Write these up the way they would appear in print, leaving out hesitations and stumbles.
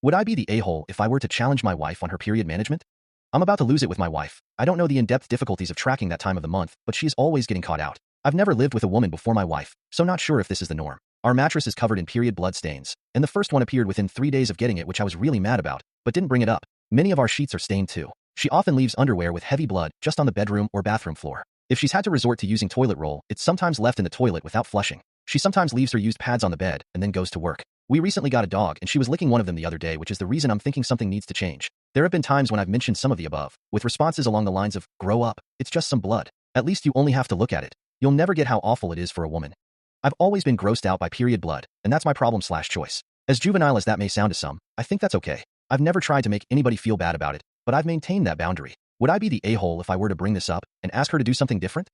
Would I be the a-hole if I were to challenge my wife on her period management? I'm about to lose it with my wife. I don't know the in-depth difficulties of tracking that time of the month, but she is always getting caught out. I've never lived with a woman before my wife, so not sure if this is the norm. Our mattress is covered in period blood stains, and the first one appeared within 3 days of getting it, which I was really mad about, but didn't bring it up. Many of our sheets are stained too. She often leaves underwear with heavy blood just on the bedroom or bathroom floor. If she's had to resort to using toilet roll, it's sometimes left in the toilet without flushing. She sometimes leaves her used pads on the bed and then goes to work. We recently got a dog and she was licking one of them the other day, which is the reason I'm thinking something needs to change. There have been times when I've mentioned some of the above, with responses along the lines of, grow up, it's just some blood. At least you only have to look at it. You'll never get how awful it is for a woman. I've always been grossed out by period blood, and that's my problem/choice. As juvenile as that may sound to some, I think that's okay. I've never tried to make anybody feel bad about it, but I've maintained that boundary. Would I be the a-hole if I were to bring this up and ask her to do something different?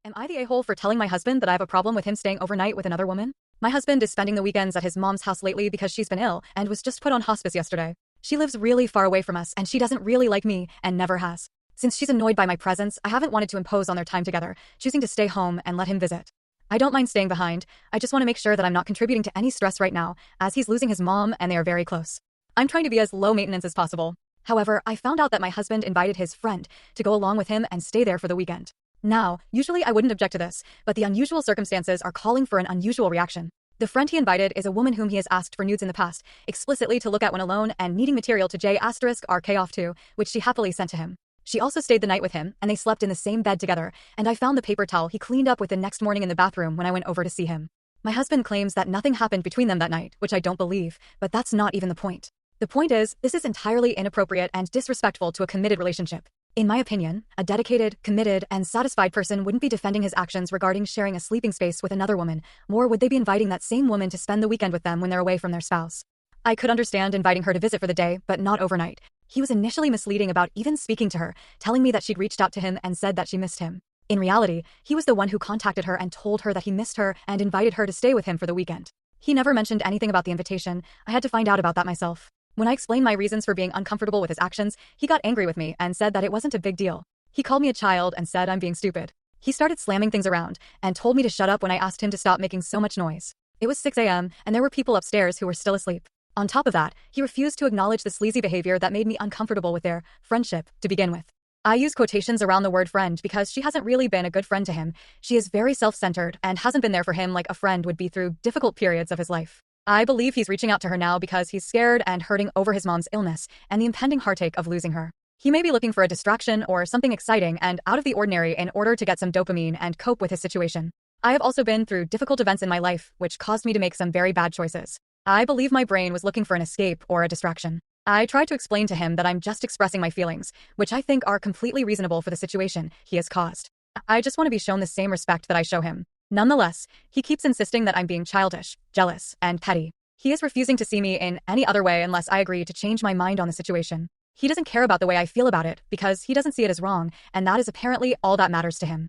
Am I the a-hole for telling my husband that I have a problem with him staying overnight with another woman? My husband is spending the weekends at his mom's house lately because she's been ill and was just put on hospice yesterday. She lives really far away from us and she doesn't really like me and never has. Since she's annoyed by my presence, I haven't wanted to impose on their time together, choosing to stay home and let him visit. I don't mind staying behind. I just want to make sure that I'm not contributing to any stress right now, as he's losing his mom and they are very close. I'm trying to be as low maintenance as possible. However, I found out that my husband invited his friend to go along with him and stay there for the weekend. Now, usually I wouldn't object to this, but the unusual circumstances are calling for an unusual reaction. The friend he invited is a woman whom he has asked for nudes in the past, explicitly to look at when alone and needing material to J*RK off to, which she happily sent to him. She also stayed the night with him, and they slept in the same bed together, and I found the paper towel he cleaned up with the next morning in the bathroom when I went over to see him. My husband claims that nothing happened between them that night, which I don't believe, but that's not even the point. The point is, this is entirely inappropriate and disrespectful to a committed relationship. In my opinion, a dedicated, committed, and satisfied person wouldn't be defending his actions regarding sharing a sleeping space with another woman, nor would they be inviting that same woman to spend the weekend with them when they're away from their spouse. I could understand inviting her to visit for the day, but not overnight. He was initially misleading about even speaking to her, telling me that she'd reached out to him and said that she missed him. In reality, he was the one who contacted her and told her that he missed her and invited her to stay with him for the weekend. He never mentioned anything about the invitation. I had to find out about that myself. When I explained my reasons for being uncomfortable with his actions, he got angry with me and said that it wasn't a big deal. He called me a child and said I'm being stupid. He started slamming things around and told me to shut up when I asked him to stop making so much noise. It was 6 a.m. and there were people upstairs who were still asleep. On top of that, he refused to acknowledge the sleazy behavior that made me uncomfortable with their friendship to begin with. I use quotations around the word friend because she hasn't really been a good friend to him. She is very self-centered and hasn't been there for him like a friend would be through difficult periods of his life. I believe he's reaching out to her now because he's scared and hurting over his mom's illness and the impending heartache of losing her. He may be looking for a distraction or something exciting and out of the ordinary in order to get some dopamine and cope with his situation. I have also been through difficult events in my life, which caused me to make some very bad choices. I believe my brain was looking for an escape or a distraction. I tried to explain to him that I'm just expressing my feelings, which I think are completely reasonable for the situation he has caused. I just want to be shown the same respect that I show him. Nonetheless, he keeps insisting that I'm being childish, jealous, and petty. He is refusing to see me in any other way unless I agree to change my mind on the situation. He doesn't care about the way I feel about it because he doesn't see it as wrong, and that is apparently all that matters to him.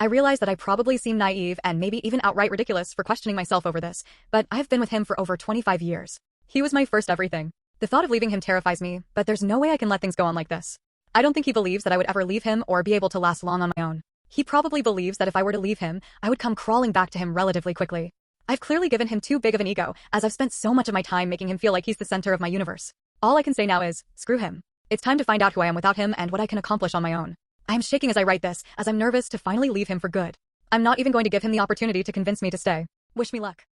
I realize that I probably seem naive and maybe even outright ridiculous for questioning myself over this, but I've been with him for over 25 years. He was my first everything. The thought of leaving him terrifies me, but there's no way I can let things go on like this. I don't think he believes that I would ever leave him or be able to last long on my own. He probably believes that if I were to leave him, I would come crawling back to him relatively quickly. I've clearly given him too big of an ego, as I've spent so much of my time making him feel like he's the center of my universe. All I can say now is, screw him. It's time to find out who I am without him and what I can accomplish on my own. I am shaking as I write this, as I'm nervous to finally leave him for good. I'm not even going to give him the opportunity to convince me to stay. Wish me luck.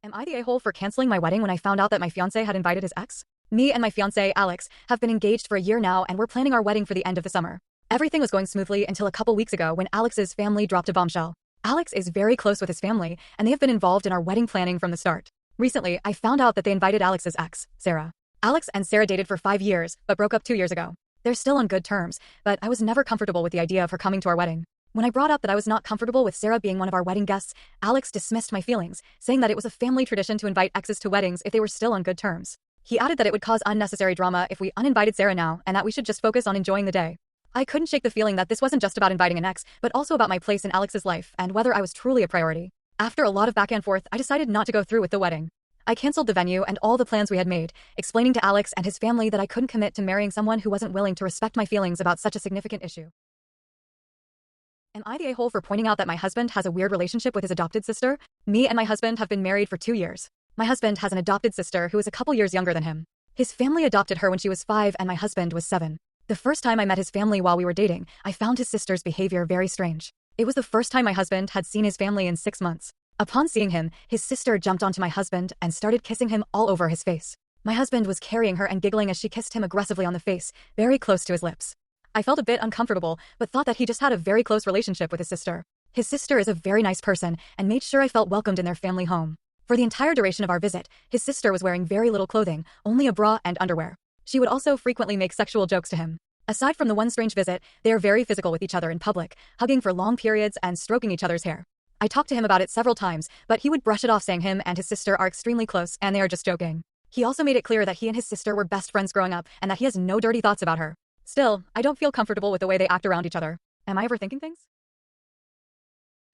Am I the a-hole for canceling my wedding when I found out that my fiancé had invited his ex? Me and my fiancé, Alex, have been engaged for a year now and we're planning our wedding for the end of the summer. Everything was going smoothly until a couple weeks ago when Alex's family dropped a bombshell. Alex is very close with his family, and they have been involved in our wedding planning from the start. Recently, I found out that they invited Alex's ex, Sarah. Alex and Sarah dated for 5 years, but broke up 2 years ago. They're still on good terms, but I was never comfortable with the idea of her coming to our wedding. When I brought up that I was not comfortable with Sarah being one of our wedding guests, Alex dismissed my feelings, saying that it was a family tradition to invite exes to weddings if they were still on good terms. He added that it would cause unnecessary drama if we uninvited Sarah now and that we should just focus on enjoying the day. I couldn't shake the feeling that this wasn't just about inviting an ex, but also about my place in Alex's life and whether I was truly a priority. After a lot of back and forth, I decided not to go through with the wedding. I canceled the venue and all the plans we had made, explaining to Alex and his family that I couldn't commit to marrying someone who wasn't willing to respect my feelings about such a significant issue. Am I the a-hole for pointing out that my husband has a weird relationship with his adopted sister? Me and my husband have been married for 2 years. My husband has an adopted sister who is a couple years younger than him. His family adopted her when she was 5 and my husband was 7. The first time I met his family while we were dating, I found his sister's behavior very strange. It was the first time my husband had seen his family in 6 months. Upon seeing him, his sister jumped onto my husband and started kissing him all over his face. My husband was carrying her and giggling as she kissed him aggressively on the face, very close to his lips. I felt a bit uncomfortable, but thought that he just had a very close relationship with his sister. His sister is a very nice person and made sure I felt welcomed in their family home. For the entire duration of our visit, his sister was wearing very little clothing, only a bra and underwear. She would also frequently make sexual jokes to him. Aside from the one strange visit, they are very physical with each other in public, hugging for long periods and stroking each other's hair. I talked to him about it several times, but he would brush it off saying him and his sister are extremely close and they are just joking. He also made it clear that he and his sister were best friends growing up and that he has no dirty thoughts about her. Still, I don't feel comfortable with the way they act around each other. Am I overthinking things?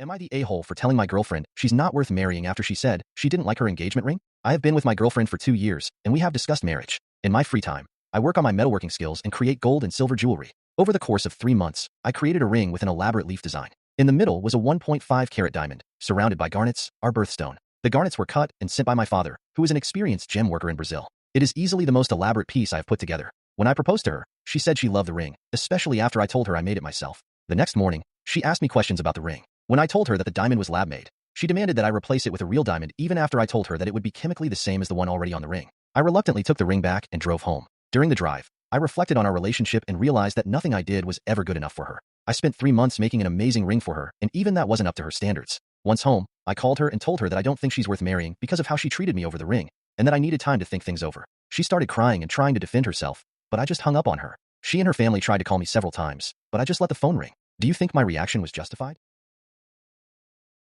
Am I the a-hole for telling my girlfriend she's not worth marrying after she said she didn't like her engagement ring? I have been with my girlfriend for 2 years, and we have discussed marriage. In my free time, I work on my metalworking skills and create gold and silver jewelry. Over the course of 3 months, I created a ring with an elaborate leaf design. In the middle was a 1.5 carat diamond, surrounded by garnets, our birthstone. The garnets were cut and sent by my father, who is an experienced gem worker in Brazil. It is easily the most elaborate piece I have put together. When I proposed to her, she said she loved the ring, especially after I told her I made it myself. The next morning, she asked me questions about the ring. When I told her that the diamond was lab-made, she demanded that I replace it with a real diamond even after I told her that it would be chemically the same as the one already on the ring. I reluctantly took the ring back and drove home. During the drive, I reflected on our relationship and realized that nothing I did was ever good enough for her. I spent 3 months making an amazing ring for her, and even that wasn't up to her standards. Once home, I called her and told her that I don't think she's worth marrying because of how she treated me over the ring, and that I needed time to think things over. She started crying and trying to defend herself, but I just hung up on her. She and her family tried to call me several times, but I just let the phone ring. Do you think my reaction was justified?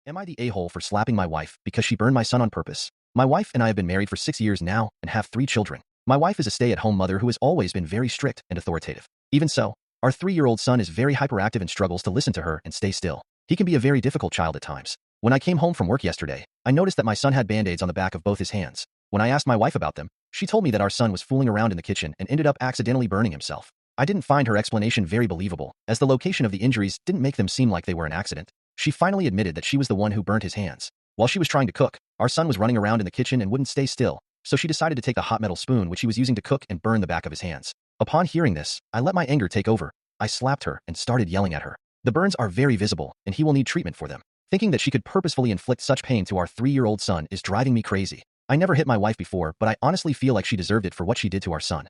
Am I the a-hole for slapping my wife because she burned my son on purpose? My wife and I have been married for 6 years now and have 3 children. My wife is a stay-at-home mother who has always been very strict and authoritative. Even so, our 3-year-old son is very hyperactive and struggles to listen to her and stay still. He can be a very difficult child at times. When I came home from work yesterday, I noticed that my son had band-aids on the back of both his hands. When I asked my wife about them, she told me that our son was fooling around in the kitchen and ended up accidentally burning himself. I didn't find her explanation very believable, as the location of the injuries didn't make them seem like they were an accident. She finally admitted that she was the one who burnt his hands. While she was trying to cook, our son was running around in the kitchen and wouldn't stay still, so she decided to take the hot metal spoon which he was using to cook and burn the back of his hands. Upon hearing this, I let my anger take over. I slapped her and started yelling at her. The burns are very visible, and he will need treatment for them. Thinking that she could purposefully inflict such pain to our 3-year-old son is driving me crazy. I never hit my wife before, but I honestly feel like she deserved it for what she did to our son.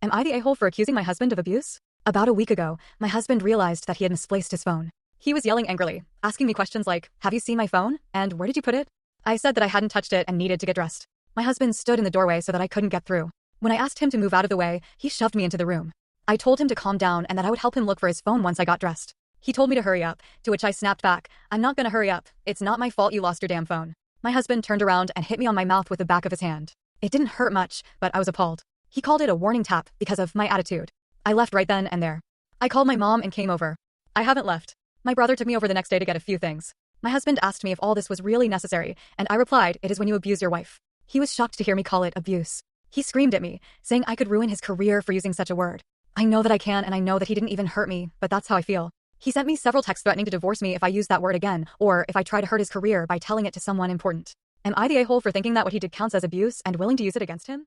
Am I the a-hole for accusing my husband of abuse? About a week ago, my husband realized that he had misplaced his phone. He was yelling angrily, asking me questions like, "Have you seen my phone? And where did you put it?" I said that I hadn't touched it and needed to get dressed. My husband stood in the doorway so that I couldn't get through. When I asked him to move out of the way, he shoved me into the room. I told him to calm down and that I would help him look for his phone once I got dressed. He told me to hurry up, to which I snapped back, "I'm not gonna hurry up. It's not my fault you lost your damn phone." My husband turned around and hit me on my mouth with the back of his hand. It didn't hurt much, but I was appalled. He called it a warning tap because of my attitude. I left right then and there. I called my mom and came over. I haven't left. My brother took me over the next day to get a few things. My husband asked me if all this was really necessary, and I replied, "It is when you abuse your wife." He was shocked to hear me call it abuse. He screamed at me, saying I could ruin his career for using such a word. I know that I can, and I know that he didn't even hurt me, but that's how I feel. He sent me several texts threatening to divorce me if I use that word again, or if I try to hurt his career by telling it to someone important. Am I the a-hole for thinking that what he did counts as abuse and willing to use it against him?